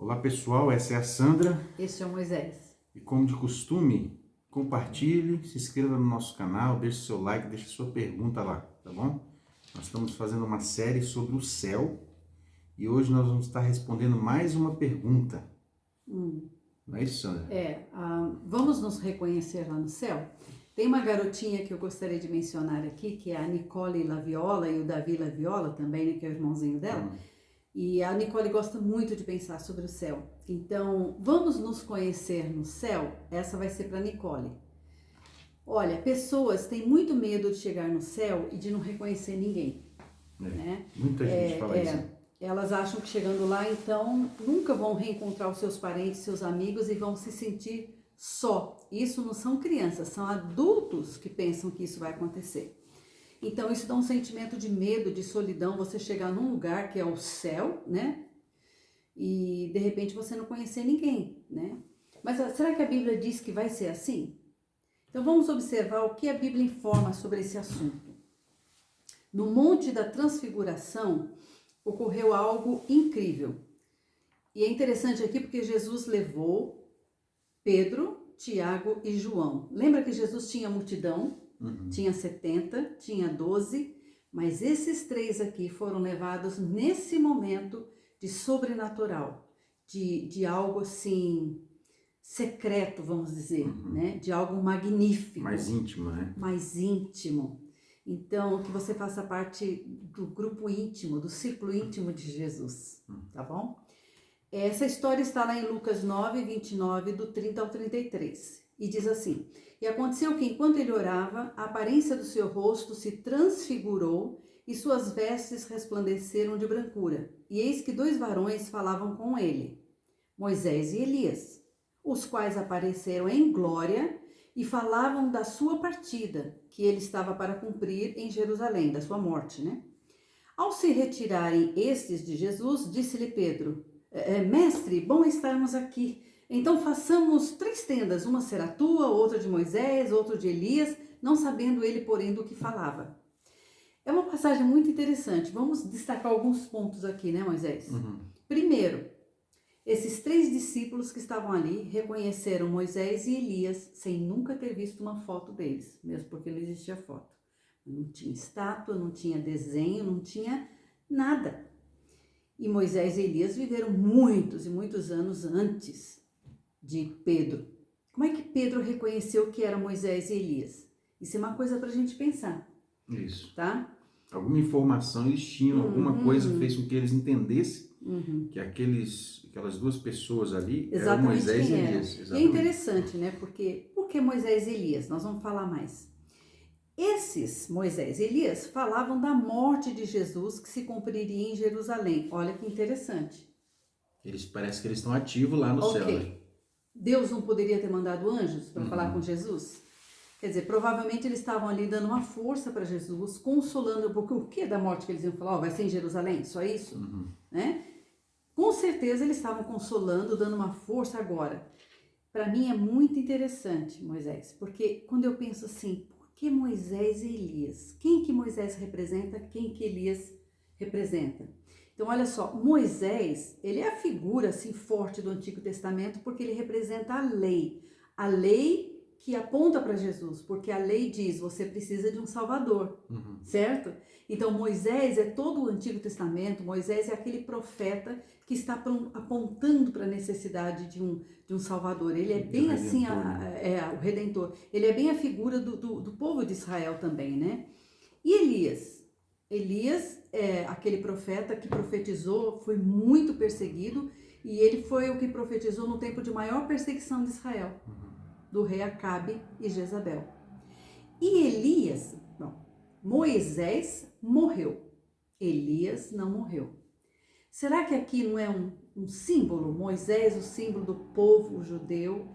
Olá pessoal, essa é a Sandra. Este é o Moisés. E como de costume, compartilhe, se inscreva no nosso canal, deixe seu like, deixe sua pergunta lá, tá bom? Nós estamos fazendo uma série sobre o céu e hoje nós vamos estar respondendo mais uma pergunta. Não é isso, Sandra? Vamos nos reconhecer lá no céu? Tem uma garotinha que eu gostaria de mencionar aqui, que é a Nicole Laviola e o Davi Laviola também, né, que é o irmãozinho dela. E a Nicole gosta muito de pensar sobre o céu. Então, vamos nos conhecer no céu? Essa vai ser para Nicole. Olha, pessoas têm muito medo de chegar no céu e de não reconhecer ninguém. Né? Muita gente fala isso. Elas acham que chegando lá, então, nunca vão reencontrar os seus parentes, seus amigos e vão se sentir só. Isso não são crianças, são adultos que pensam que isso vai acontecer. Então, isso dá um sentimento de medo, de solidão, você chegar num lugar que é o céu, né? E, de repente, você não conhecer ninguém, né? Mas será que a Bíblia diz que vai ser assim? Então, vamos observar o que a Bíblia informa sobre esse assunto. No Monte da Transfiguração, ocorreu algo incrível. E é interessante aqui porque Jesus levou Pedro, Tiago e João. Lembra que Jesus tinha multidão? Tinha 70, tinha 12, mas esses três aqui foram levados nesse momento de sobrenatural, de algo assim, secreto, vamos dizer, né? De algo magnífico. Mais íntimo, né? Mais íntimo. Então, que você faça parte do grupo íntimo, do círculo íntimo de Jesus, tá bom? Essa história está lá em Lucas 9, 29, do 30 ao 33. E diz assim: E aconteceu que, enquanto ele orava, a aparência do seu rosto se transfigurou e suas vestes resplandeceram de brancura. E eis que dois varões falavam com ele, Moisés e Elias, os quais apareceram em glória e falavam da sua partida, que ele estava para cumprir em Jerusalém, da sua morte, né? Ao se retirarem estes de Jesus, disse-lhe Pedro: Mestre, bom estarmos aqui. Então façamos 3 tendas, uma será tua, outra de Moisés, outra de Elias, não sabendo ele, porém, do que falava. É uma passagem muito interessante. Vamos destacar alguns pontos aqui, né, Moisés? Primeiro, esses 3 discípulos que estavam ali reconheceram Moisés e Elias sem nunca ter visto uma foto deles, mesmo porque não existia foto. Não tinha estátua, não tinha desenho, não tinha nada. E Moisés e Elias viveram muitos e muitos anos antes de Pedro. Como é que Pedro reconheceu que era Moisés e Elias? Isso é uma coisa para a gente pensar. Isso. Tá? Alguma informação eles tinham, alguma coisa fez com que eles entendessem que aquelas duas pessoas ali eram Moisés e Elias. Exatamente. É interessante, né? Porque por que Moisés e Elias? Nós vamos falar mais. Esses Moisés e Elias falavam da morte de Jesus que se cumpriria em Jerusalém. Olha que interessante. Parece que eles estão ativos lá no céu. Né? Deus não poderia ter mandado anjos para falar com Jesus? Quer dizer, provavelmente eles estavam ali dando uma força para Jesus, consolando, porque o que da morte que eles iam falar? Vai ser em Jerusalém, só isso? Né? Com certeza eles estavam consolando, dando uma força agora. Para mim é muito interessante, Moisés, porque quando eu penso assim, por que Moisés e Elias? Quem que Moisés representa? Quem que Elias representa? Então, olha só, Moisés, ele é a figura assim forte do Antigo Testamento porque ele representa a lei que aponta para Jesus, porque a lei diz, você precisa de um Salvador, certo? Então, Moisés é todo o Antigo Testamento, Moisés é aquele profeta que está apontando para a necessidade de um Salvador. Ele é bem assim, o Redentor. Ele é bem a figura do povo de Israel também, né? E Elias? Elias é aquele profeta que profetizou, foi muito perseguido, e ele foi o que profetizou no tempo de maior perseguição de Israel, do rei Acabe e Jezabel. E Elias, não, Moisés morreu, Elias não morreu. Será que aqui não é um símbolo? Moisés, o símbolo do povo judeu,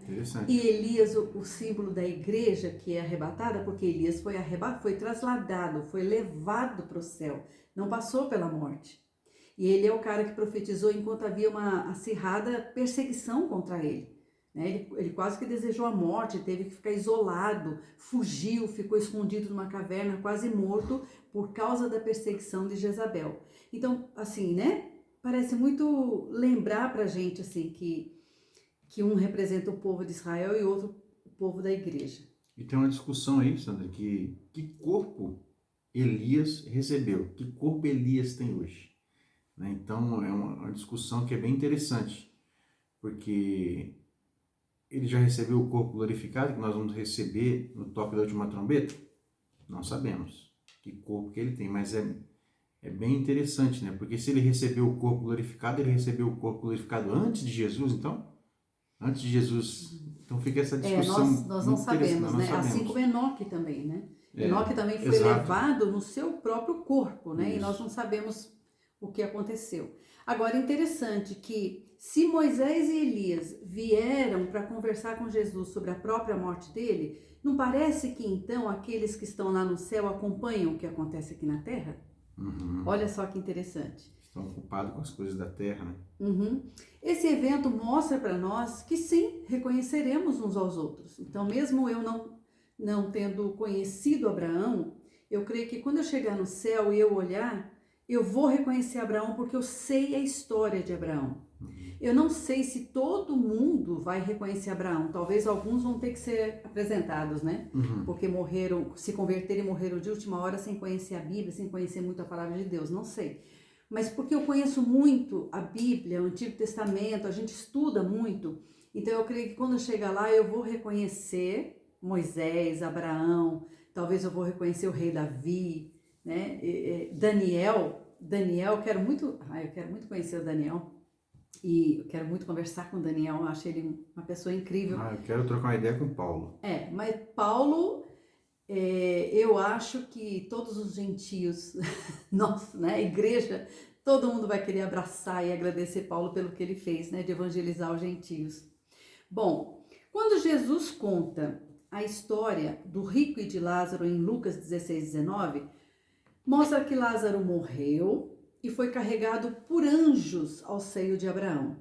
e Elias, o símbolo da igreja que é arrebatada, porque Elias foi trasladado, foi levado para o céu, não passou pela morte. E ele é o cara que profetizou enquanto havia uma acirrada perseguição contra ele. Né? Ele quase que desejou a morte, teve que ficar isolado, fugiu, ficou escondido numa caverna, quase morto, por causa da perseguição de Jezabel. Então, assim, né? parece muito lembrar pra gente, assim, que um representa o povo de Israel e outro o povo da igreja. E tem uma discussão aí, Sandra, que corpo Elias recebeu, que corpo Elias tem hoje, né? Então é uma discussão que é bem interessante, porque ele já recebeu o corpo glorificado que nós vamos receber no toque da última trombeta? Não sabemos que corpo que ele tem, mas é bem interessante, né? Porque se ele recebeu o corpo glorificado, ele recebeu o corpo glorificado antes de Jesus, então? Antes de Jesus. Então fica essa discussão. Nós não sabemos, né? Sabemos. Assim como Enoque também, né? Enoque também foi exato. levado no seu próprio corpo, né? Isso. E nós não sabemos o que aconteceu. Agora, interessante que se Moisés e Elias vieram para conversar com Jesus sobre a própria morte dele, não parece que então aqueles que estão lá no céu acompanham o que acontece aqui na terra? Uhum. Olha só que interessante. Estão ocupados com as coisas da terra, né? Uhum. Esse evento mostra para nós que sim, reconheceremos uns aos outros. Então, mesmo eu não tendo conhecido Abraão, eu creio que quando eu chegar no céu e eu olhar, eu vou reconhecer Abraão porque eu sei a história de Abraão. Eu não sei se todo mundo vai reconhecer Abraão. Talvez alguns vão ter que ser apresentados, né? Porque morreram, se converteram e morreram de última hora sem conhecer a Bíblia, sem conhecer muito a palavra de Deus. Não sei. Mas porque eu conheço muito a Bíblia, o Antigo Testamento, a gente estuda muito. Então eu creio que quando eu chegar lá eu vou reconhecer Moisés, Abraão, talvez eu vou reconhecer o rei Davi, né? Daniel, eu quero muito conhecer o Daniel. E eu quero muito conversar com o Daniel, eu acho ele uma pessoa incrível. Eu quero trocar uma ideia com o Paulo. Mas Paulo, eu acho que todos os gentios, nossa, né, a igreja, todo mundo vai querer abraçar e agradecer Paulo pelo que ele fez, né, de evangelizar os gentios. Bom, quando Jesus conta a história do rico e de Lázaro em Lucas 16:19, mostra que Lázaro morreu e foi carregado por anjos ao seio de Abraão.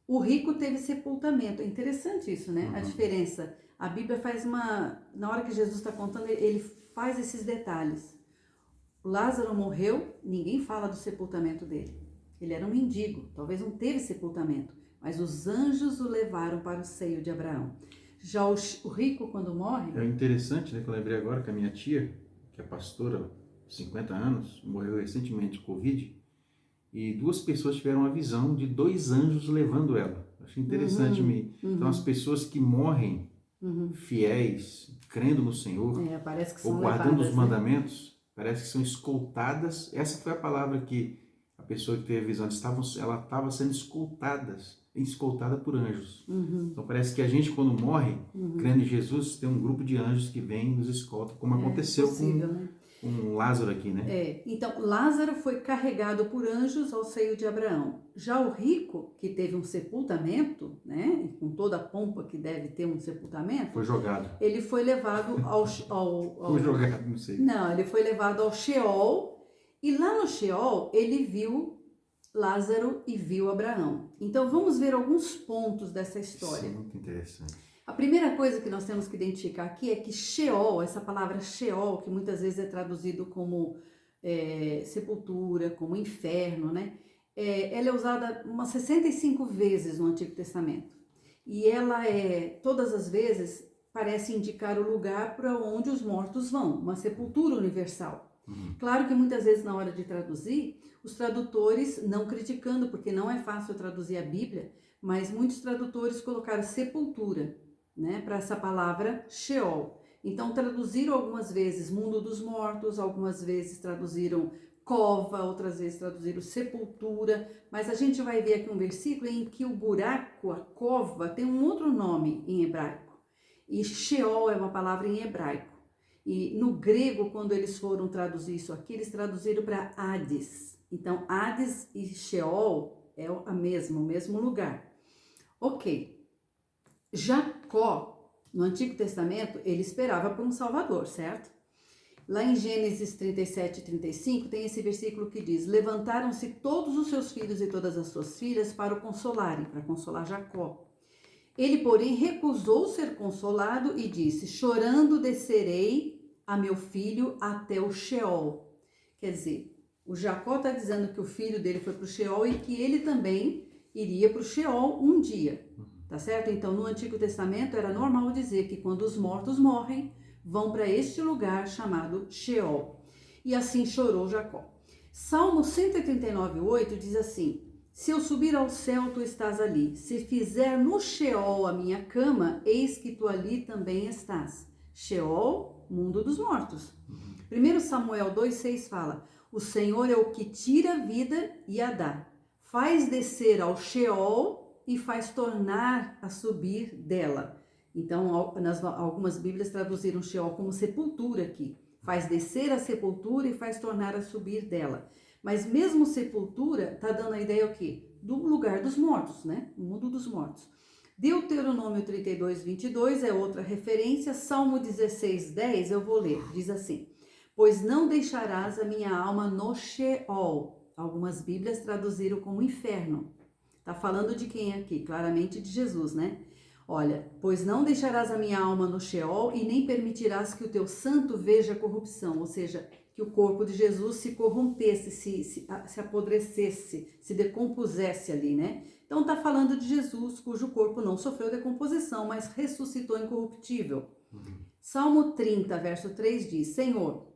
O rico teve sepultamento. É interessante isso, né? A diferença. A Bíblia faz na hora que Jesus está contando, ele faz esses detalhes. Lázaro morreu, ninguém fala do sepultamento dele. Ele era um mendigo, talvez não teve sepultamento, mas os anjos o levaram para o seio de Abraão. Já o rico, quando morre... É interessante, né, que eu lembrei agora que a minha tia, que é pastora, 50 anos, morreu recentemente de Covid, e 2 pessoas tiveram a visão de 2 anjos levando ela. Achei interessante. Então, as pessoas que morrem fiéis, crendo no Senhor, parece que ou são guardando levadas, os mandamentos, parece que são escoltadas. Essa foi a palavra que a pessoa que teve a visão, ela estava sendo escoltada por anjos. Então, parece que a gente, quando morre, crendo em Jesus, tem um grupo de anjos que vem e nos escolta, como aconteceu possível, né? com Lázaro aqui, né? Então, Lázaro foi carregado por anjos ao seio de Abraão. Já o rico, que teve um sepultamento, né, com toda a pompa que deve ter um sepultamento... Foi jogado. Ele foi levado Foi jogado, não sei. Não, ele foi levado ao Sheol, e lá no Sheol ele viu Lázaro e viu Abraão. Então, vamos ver alguns pontos dessa história. Isso é muito interessante. A primeira coisa que nós temos que identificar aqui é que Sheol, essa palavra Sheol, que muitas vezes é traduzido como sepultura, como inferno, né? Ela é usada umas 65 vezes no Antigo Testamento. E ela todas as vezes, parece indicar o lugar para onde os mortos vão, uma sepultura universal. Claro que muitas vezes na hora de traduzir, os tradutores, não criticando, porque não é fácil traduzir a Bíblia, mas muitos tradutores colocaram sepultura, né, para essa palavra Sheol. Então traduziram algumas vezes mundo dos mortos, algumas vezes traduziram cova, outras vezes traduziram sepultura, mas a gente vai ver aqui um versículo em que o buraco, a cova, tem um outro nome em hebraico. E Sheol é uma palavra em hebraico. E no grego, quando eles foram traduzir isso aqui, eles traduziram para Hades. Então, Hades e Sheol é o mesmo lugar. Ok. Jacó, no Antigo Testamento, ele esperava por um Salvador, certo? Lá em Gênesis 37 e 35, tem esse versículo que diz: levantaram-se todos os seus filhos e todas as suas filhas para o consolarem, para consolar Jacó. Ele, porém, recusou ser consolado e disse: chorando descerei a meu filho até o Sheol. Quer dizer, O Jacó está dizendo que o filho dele foi para o Sheol e que ele também iria para o Sheol um dia, tá certo? Então, no Antigo Testamento era normal dizer que quando os mortos morrem, vão para este lugar chamado Sheol. E assim chorou Jacó. Salmo 139:8 diz assim: se eu subir ao céu, tu estás ali. Se fizer no Sheol a minha cama, eis que tu ali também estás. Sheol, mundo dos mortos. 1 Samuel 2,6 fala: o Senhor é o que tira a vida e a dá. Faz descer ao Sheol e faz tornar a subir dela. Então, algumas Bíblias traduziram Sheol como sepultura aqui. Faz descer a sepultura e faz tornar a subir dela. Mas mesmo sepultura está dando a ideia o quê? Do lugar dos mortos, né? O mundo dos mortos. Deuteronômio 32:22 é outra referência. Salmo 16:10 eu vou ler. Diz assim: pois não deixarás a minha alma no Sheol. Algumas Bíblias traduziram como inferno. Está falando de quem aqui? Claramente de Jesus, né? Olha, pois não deixarás a minha alma no Sheol e nem permitirás que o teu santo veja corrupção, ou seja, que o corpo de Jesus se corrompesse, se apodrecesse, se decompusesse ali, né? Então está falando de Jesus, cujo corpo não sofreu decomposição, mas ressuscitou incorruptível. Salmo 30, verso 3 diz: Senhor,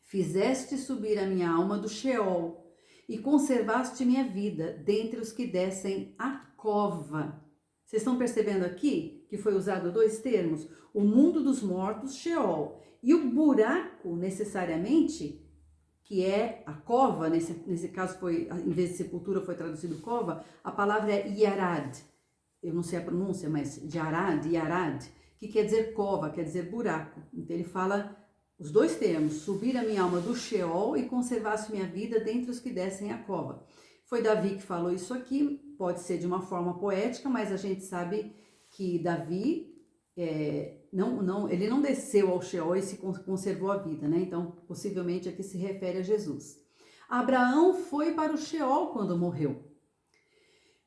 fizeste subir a minha alma do Sheol e conservaste minha vida dentre os que descem a cova. Vocês estão percebendo aqui que foi usado dois termos? O mundo dos mortos, Sheol, e o buraco, necessariamente, que é a cova, nesse caso foi, em vez de sepultura foi traduzido cova, a palavra é Yarad. Eu não sei a pronúncia, mas Yarad, que quer dizer cova, quer dizer buraco. Então ele fala os dois termos: subir a minha alma do Sheol e conservasse minha vida dentre os que descem a cova. Foi Davi que falou isso aqui, pode ser de uma forma poética, mas a gente sabe que Davi, ele não desceu ao Sheol e se conservou a vida, né? Então, possivelmente aqui se refere a Jesus. Abraão foi para o Sheol quando morreu.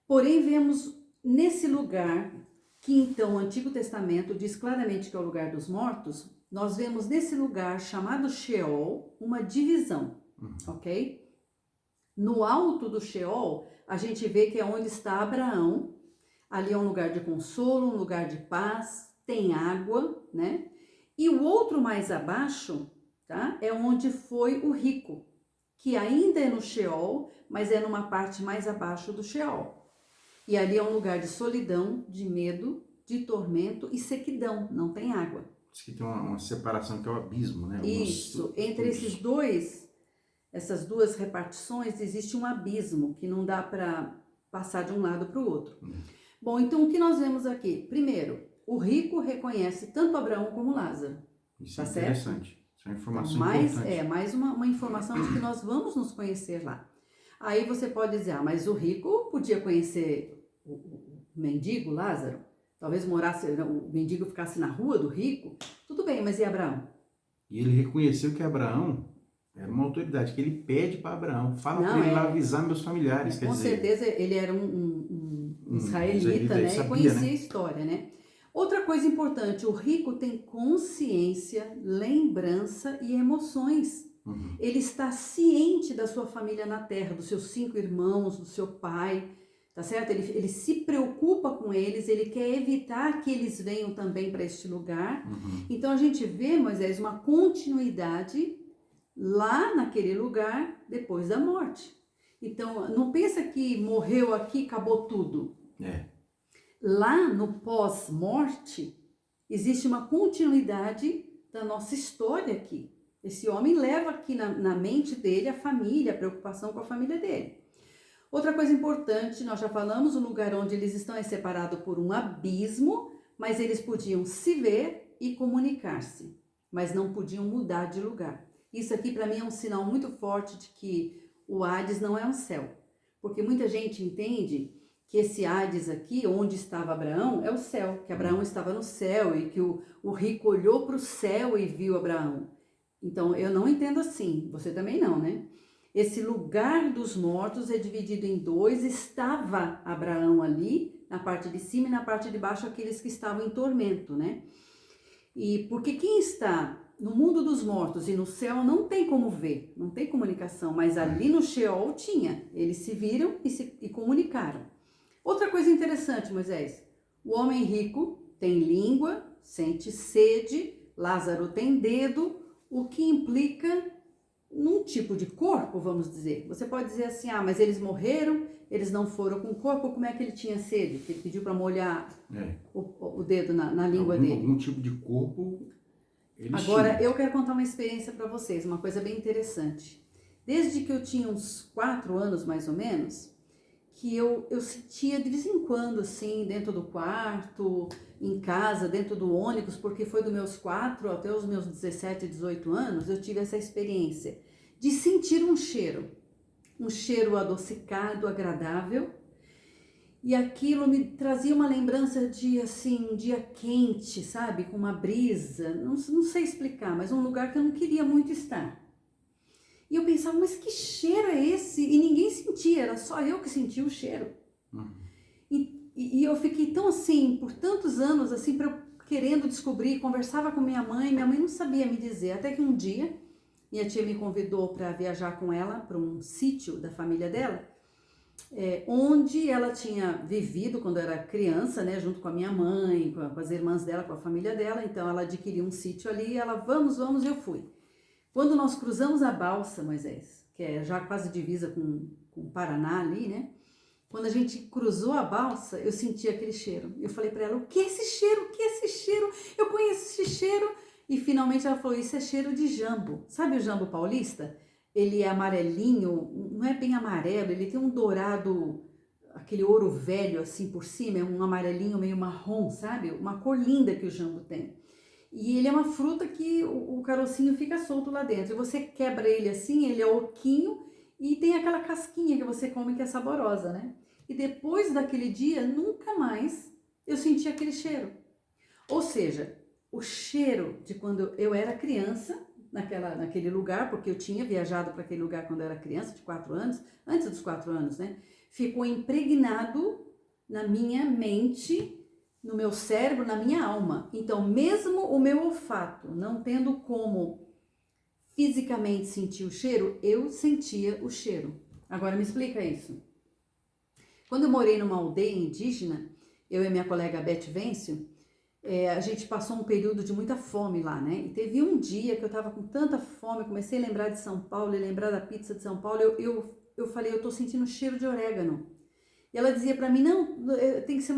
Porém, vemos nesse lugar, que então o Antigo Testamento diz claramente que é o lugar dos mortos, nós vemos nesse lugar chamado Sheol uma divisão, ok? No alto do Sheol, a gente vê que é onde está Abraão. Ali é um lugar de consolo, um lugar de paz, tem água, né? E o outro mais abaixo, tá? É onde foi o rico, que ainda é no Sheol, mas é numa parte mais abaixo do Sheol. E ali é um lugar de solidão, de medo, de tormento e sequidão, não tem água. Diz que tem uma separação que é o abismo, né? Isso, entre essas duas repartições existe um abismo que não dá para passar de um lado para o outro. Bom, então o que nós vemos aqui? Primeiro, o rico reconhece tanto Abraão como Lázaro. Isso tá é certo? interessante. Isso é uma informação importante. importante. Mais uma informação de que nós vamos nos conhecer lá. Aí você pode dizer, mas o rico podia conhecer o mendigo Lázaro? Talvez o mendigo ficasse na rua do rico? Tudo bem, mas e Abraão? E ele reconheceu que Abraão era uma autoridade, que ele pede para Abraão, fala para ele lá avisar meus familiares. Com certeza ele era um israelita, né? Sabia, e conhecia, né? a história, né? Outra coisa importante, o rico tem consciência, lembrança e emoções. Ele está ciente da sua família na terra, dos seus 5 irmãos, do seu pai, tá certo? Ele se preocupa com eles, ele quer evitar que eles venham também para este lugar. Então a gente vê, Moisés, uma continuidade lá naquele lugar depois da morte. Então, não pensa que morreu aqui, acabou tudo. Lá no pós-morte, existe uma continuidade da nossa história aqui. Esse homem leva aqui na mente dele a família, a preocupação com a família dele. Outra coisa importante, nós já falamos, o lugar onde eles estão é separado por um abismo, mas eles podiam se ver e comunicar-se, mas não podiam mudar de lugar. Isso aqui para mim é um sinal muito forte de que o Hades não é um céu, porque muita gente entende que esse Hades aqui, onde estava Abraão, é o céu, que Abraão estava no céu e que o rico olhou para o céu e viu Abraão. Então eu não entendo assim, você também não, né? Esse lugar dos mortos é dividido em dois, estava Abraão ali, na parte de cima e na parte de baixo aqueles que estavam em tormento, né? E porque quem está no mundo dos mortos e no céu não tem como ver, não tem comunicação, mas ali no Sheol tinha. Eles se viram e comunicaram. Outra coisa interessante, Moisés, o homem rico tem língua, sente sede, Lázaro tem dedo, o que implica num tipo de corpo, vamos dizer. Você pode dizer assim, mas eles morreram, eles não foram com corpo, como é que ele tinha sede? Que ele pediu para molhar o dedo na língua dele. Algum tipo de corpo eles Agora, tinham. eu quero contar uma experiência para vocês, uma coisa bem interessante. Desde que eu tinha uns 4 anos, mais ou menos, que eu sentia de vez em quando, assim, dentro do quarto, em casa, dentro do ônibus, porque foi dos meus 4 até os meus 17, 18 anos, eu tive essa experiência de sentir um cheiro adocicado, agradável, e aquilo me trazia uma lembrança de, assim, um dia quente, sabe, com uma brisa, não sei explicar, mas um lugar que eu não queria muito estar. E eu pensava, mas que cheiro é esse? E ninguém sentia, era só eu que sentia o cheiro. E eu fiquei tão assim, por tantos anos, assim, querendo descobrir, conversava com minha mãe não sabia me dizer, até que um dia, minha tia me convidou para viajar com ela para um sítio da família dela, onde ela tinha vivido quando era criança, né, junto com a minha mãe, com as irmãs dela, com a família dela, então ela adquiriu um sítio ali, e ela, vamos, eu fui. Quando nós cruzamos a balsa, Moisés, que é já quase divisa com o Paraná ali, né? Quando a gente cruzou a balsa, eu senti aquele cheiro. Eu falei para ela, o que é esse cheiro? O que é esse cheiro? Eu conheço esse cheiro. E finalmente ela falou, isso é cheiro de jambo. Sabe o jambo paulista? Ele é amarelinho, não é bem amarelo, ele tem um dourado, aquele ouro velho assim por cima, é um amarelinho meio marrom, sabe? Uma cor linda que o jambo tem. E ele é uma fruta que o carocinho fica solto lá dentro. E você quebra ele assim, ele é oquinho e tem aquela casquinha que você come que é saborosa, né? E depois daquele dia, nunca mais eu senti aquele cheiro. Ou seja, o cheiro de quando eu era criança, naquele lugar, porque eu tinha viajado para aquele lugar quando eu era criança, de 4 anos, antes dos 4 anos, né? Ficou impregnado na minha mente, no meu cérebro, na minha alma. Então, mesmo o meu olfato não tendo como fisicamente sentir o cheiro, eu sentia o cheiro. Agora me explica isso. Quando eu morei numa aldeia indígena, eu e minha colega Beth Vencio, a gente passou um período de muita fome lá, né? E teve um dia que eu tava com tanta fome, comecei a lembrar de São Paulo e lembrar da pizza de São Paulo, eu falei, eu tô sentindo cheiro de orégano. E ela dizia pra mim, não, tem que ser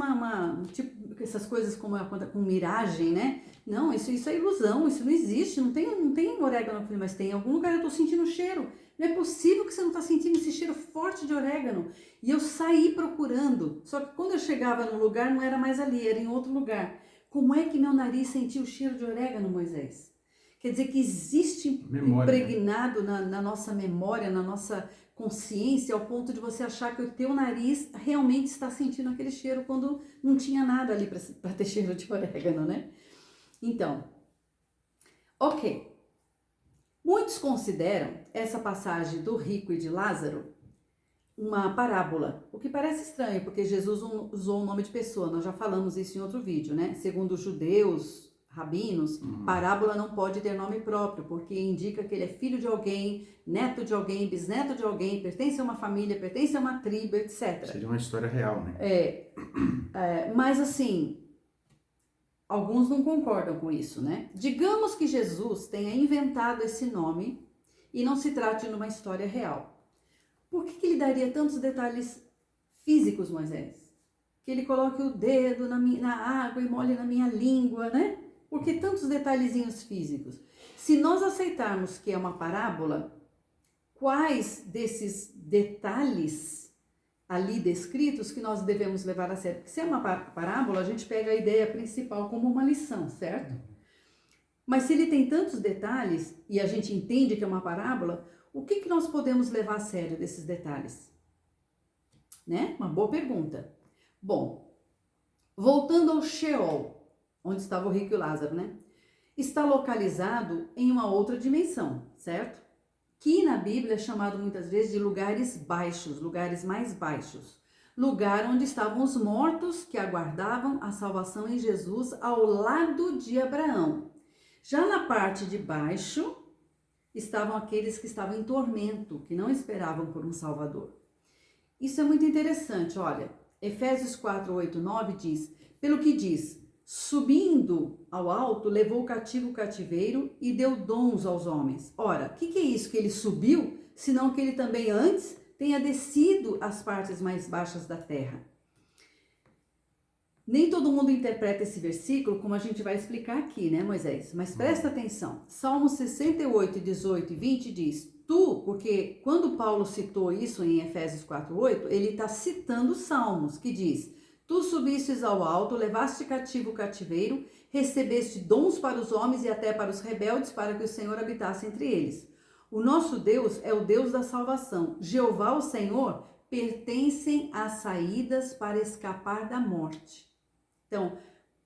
tipo, essas coisas como com miragem, né? Não, isso é ilusão, isso não existe, não tem orégano. Eu falei, mas tem em algum lugar, eu tô sentindo o cheiro. Não é possível que você não tá sentindo esse cheiro forte de orégano. E eu saí procurando, só que quando eu chegava num lugar, não era mais ali, era em outro lugar. Como é que meu nariz sentiu o cheiro de orégano, Moisés? Quer dizer que existe impregnado na nossa memória, na nossa consciência, ao ponto de você achar que o teu nariz realmente está sentindo aquele cheiro quando não tinha nada ali para ter cheiro de orégano, né? Então, ok. Muitos consideram essa passagem do rico e de Lázaro uma parábola, o que parece estranho, porque Jesus usou o nome de pessoa, nós já falamos isso em outro vídeo, né? Segundo os judeus, rabinos, parábola não pode ter nome próprio, porque indica que ele é filho de alguém, neto de alguém, bisneto de alguém, pertence a uma família, pertence a uma tribo, etc. Seria uma história real, né? Mas assim, alguns não concordam com isso, né? Digamos que Jesus tenha inventado esse nome e não se trate de uma história real. Por que ele daria tantos detalhes físicos, Moisés? Que ele coloque o dedo na água e molhe na minha língua, né? Por que tantos detalhezinhos físicos? Se nós aceitarmos que é uma parábola, quais desses detalhes ali descritos que nós devemos levar a sério? Porque se é uma parábola, a gente pega a ideia principal como uma lição, certo? Mas se ele tem tantos detalhes e a gente entende que é uma parábola, o que nós podemos levar a sério desses detalhes? Né? Uma boa pergunta. Bom, voltando ao Sheol, onde estava o rico e o Lázaro, né? Está localizado em uma outra dimensão, certo? Que na Bíblia é chamado muitas vezes de lugares baixos, lugares mais baixos. Lugar onde estavam os mortos que aguardavam a salvação em Jesus ao lado de Abraão. Já na parte de baixo estavam aqueles que estavam em tormento, que não esperavam por um Salvador. Isso é muito interessante, olha, Efésios 4, 8, 9 diz, pelo que diz, subindo ao alto, levou cativo o cativeiro e deu dons aos homens. Ora, o que é isso que ele subiu, senão que ele também antes tenha descido às partes mais baixas da terra? Nem todo mundo interpreta esse versículo como a gente vai explicar aqui, né, Moisés? Mas presta atenção. Salmos 68, 18 e 20 diz, porque quando Paulo citou isso em Efésios 4, 8, ele está citando Salmos, que diz, tu subistes ao alto, levaste cativo o cativeiro, recebeste dons para os homens e até para os rebeldes, para que o Senhor habitasse entre eles. O nosso Deus é o Deus da salvação. Jeová, o Senhor, pertencem às saídas para escapar da morte. Então,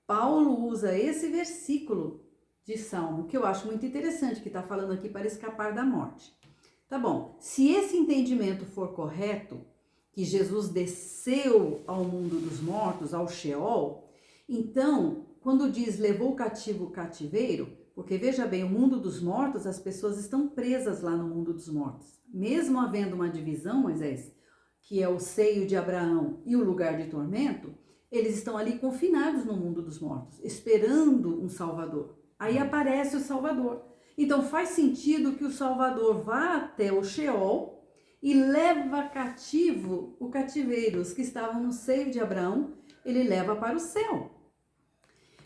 Paulo usa esse versículo de Salmo, que eu acho muito interessante, que está falando aqui para escapar da morte. Tá bom, se esse entendimento for correto, que Jesus desceu ao mundo dos mortos, ao Sheol, então, quando diz levou cativo o cativeiro, porque veja bem, o mundo dos mortos, as pessoas estão presas lá no mundo dos mortos. Mesmo havendo uma divisão, Moisés, que é o seio de Abraão e o lugar de tormento, eles estão ali confinados no mundo dos mortos, esperando um Salvador. Aí aparece o Salvador. Então faz sentido que o Salvador vá até o Sheol e leva cativo o cativeiro, os que estavam no seio de Abraão, ele leva para o céu.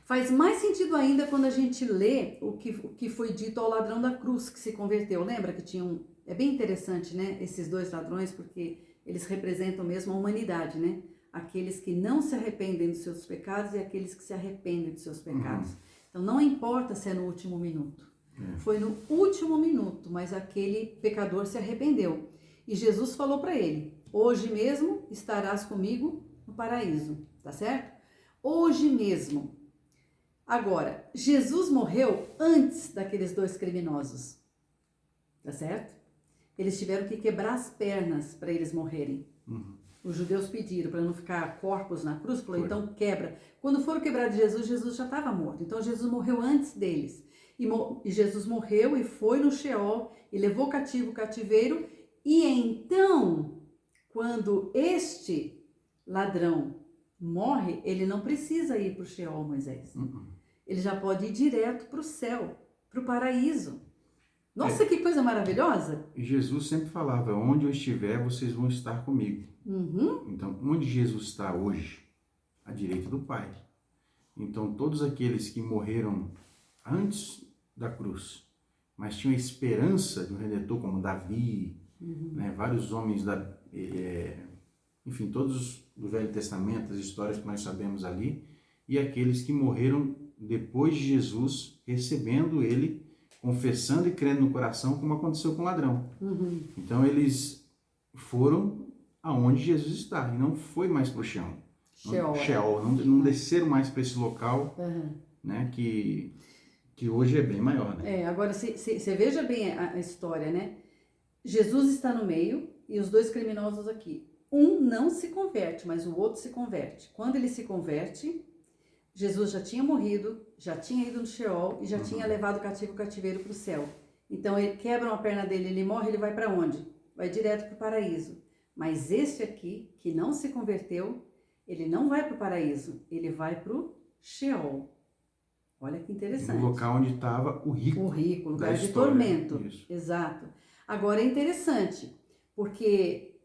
Faz mais sentido ainda quando a gente lê o que foi dito ao ladrão da cruz que se converteu. Lembra que tinha é bem interessante, né? Esses dois ladrões, porque eles representam mesmo a humanidade, né? Aqueles que não se arrependem dos seus pecados e aqueles que se arrependem dos seus pecados. Então não importa se é no último minuto. Foi no último minuto, mas aquele pecador se arrependeu. E Jesus falou para ele, hoje mesmo estarás comigo no paraíso, tá certo? Hoje mesmo. Agora, Jesus morreu antes daqueles dois criminosos, tá certo? Eles tiveram que quebrar as pernas para eles morrerem. Os judeus pediram para não ficar corpos na cruz, falou, então quebra. Quando foram quebrar de Jesus, Jesus já estava morto. Então Jesus morreu antes deles. E Jesus morreu e foi no Sheol e levou cativo o cativeiro. E então, quando este ladrão morre, ele não precisa ir para o Sheol, Moisés. Ele já pode ir direto para o céu, para o paraíso. Nossa, que coisa maravilhosa! Jesus sempre falava, onde eu estiver, vocês vão estar comigo. Então, onde Jesus está hoje? À direita do Pai. Então, todos aqueles que morreram antes da cruz, mas tinham a esperança de um Redentor, como Davi, né, vários homens, enfim, todos do Velho Testamento, as histórias que nós sabemos ali, e aqueles que morreram depois de Jesus, recebendo ele, confessando e crendo no coração, como aconteceu com o ladrão. Então, eles foram aonde Jesus está, e não foi mais para o chão. Sheol, não desceram mais para esse local, né, que hoje é bem maior, né? Agora, você veja bem a história, né? Jesus está no meio e os dois criminosos aqui. Um não se converte, mas o outro se converte. Quando ele se converte, Jesus já tinha morrido, já tinha ido no Sheol e já tinha levado o cativeiro para o céu. Então, ele quebra uma perna dele, ele morre, ele vai para onde? Vai direto para o paraíso. Mas esse aqui, que não se converteu, ele não vai para o paraíso, ele vai para o Sheol. Olha que interessante. No local onde estava o rico. O rico, lugar de tormento. Isso. Exato. Agora é interessante, porque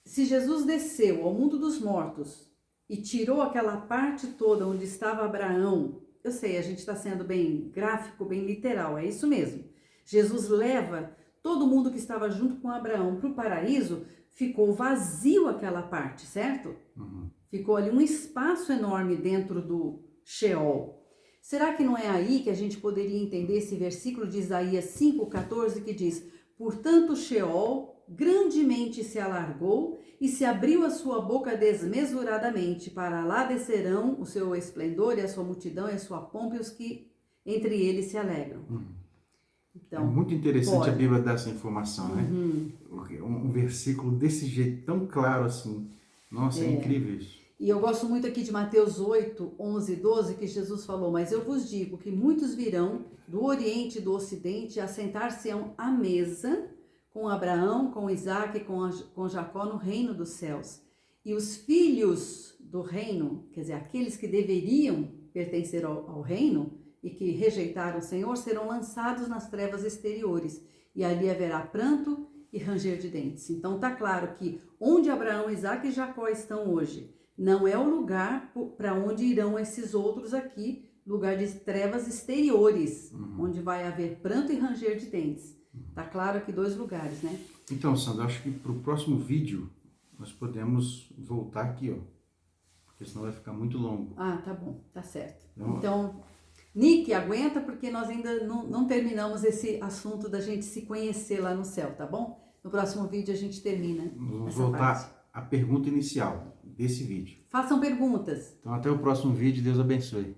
se Jesus desceu ao mundo dos mortos e tirou aquela parte toda onde estava Abraão, eu sei, a gente está sendo bem gráfico, bem literal, é isso mesmo. Jesus leva todo mundo que estava junto com Abraão para o paraíso, ficou vazio aquela parte, certo? Ficou ali um espaço enorme dentro do Sheol. Será que não é aí que a gente poderia entender esse versículo de Isaías 5,14 que diz: portanto, Sheol grandemente se alargou e se abriu a sua boca desmesuradamente, para lá descerão o seu esplendor e a sua multidão e a sua pompa e os que entre eles se alegram. Então, é muito interessante a Bíblia dar essa informação, né? Um versículo desse jeito, tão claro assim. Nossa, é incrível isso. E eu gosto muito aqui de Mateus 8, 11 e 12, que Jesus falou: mas eu vos digo que muitos virão do Oriente e do Ocidente a sentar-se-ão à mesa com Abraão, com Isaac e com Jacó no reino dos céus. E os filhos do reino, quer dizer, aqueles que deveriam pertencer ao reino e que rejeitaram o Senhor, serão lançados nas trevas exteriores. E ali haverá pranto e ranger de dentes. Então está claro que onde Abraão, Isaac e Jacó estão hoje, não é o lugar para onde irão esses outros aqui, lugar de trevas exteriores, onde vai haver pranto e ranger de dentes. Tá claro aqui 2 lugares, né? Então, Sandra, acho que para o próximo vídeo nós podemos voltar aqui, ó, porque senão vai ficar muito longo. Ah, tá bom, tá certo. Então, Nick, aguenta, porque nós ainda não terminamos esse assunto da gente se conhecer lá no céu, tá bom? No próximo vídeo a gente termina. Vamos voltar à pergunta inicial desse vídeo. Façam perguntas. Então, até o próximo vídeo. Deus abençoe.